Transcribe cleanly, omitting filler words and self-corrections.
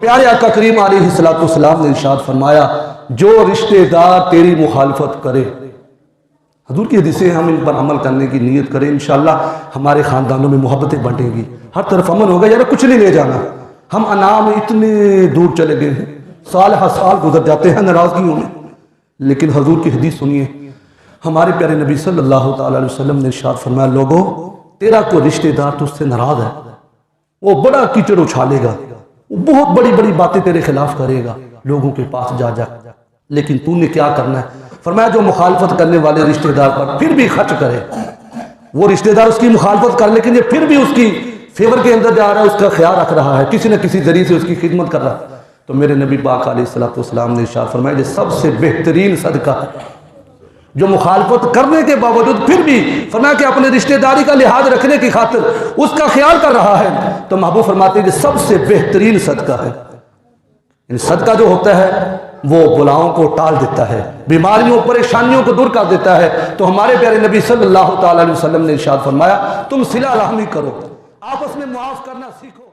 प्यारे आका करीम अलैहिस्सलाम ने इरशाद फरमाया, जो रिश्तेदार तेरी मुखालफत करे, हजूर की हदीसें, हम इन पर अमल करने की नीयत करें, इंशाअल्लाह हमारे ख़ानदानों में मोहब्बतें बढ़ेंगी, हर तरफ अमन होगा। यार कुछ नहीं ले जाना, हम अना में इतने दूर चले गए हैं, साल हर साल गुजर जाते हैं नाराज़गियों में, लेकिन हजूर की हदीस सुनिए। हमारे प्यारे नबी सल्लल्लाहु अलैहि वसल्लम ने इरशाद फरमाया, लोगों तेरा कोई रिश्तेदार तुझसे नाराज़ है, वो बड़ा कीचड़ उछालेगा, वो बहुत बड़ी बड़ी बातें तेरे खिलाफ करेगा लोगों के पास जा जा, लेकिन तूने क्या करना है? फरमाया, जो मुखालफत करने वाले रिश्तेदार पर फिर भी खर्च करे, वो रिश्तेदार उसकी मुखालफत कर, लेकिन ये फिर भी उसकी फेवर के अंदर जा रहा है, उसका ख्याल रख रहा है, किसी न किसी जरिए से उसकी खिदमत कर रहा है, तो मेरे नबी पाक अलैहिस्सलाम ने इरशाद फरमाया, सबसे बेहतरीन सदका जो मुखालफत करने के बावजूद फिर भी फरमाया कि अपने रिश्तेदारी का लिहाज रखने की खातिर उसका ख्याल कर रहा है, तो महबूब फरमाते हैं कि सबसे बेहतरीन सदका है। इन सदका जो होता है वो बुलाओं को टाल देता है, बीमारियों परेशानियों को दूर कर देता है। तो हमारे प्यारे नबी सल्लल्लाहु अलैहि वसल्लम ने इरशाद फरमाया, तुम सिला रहमी करो, आपस में मुआफ करना सीखो।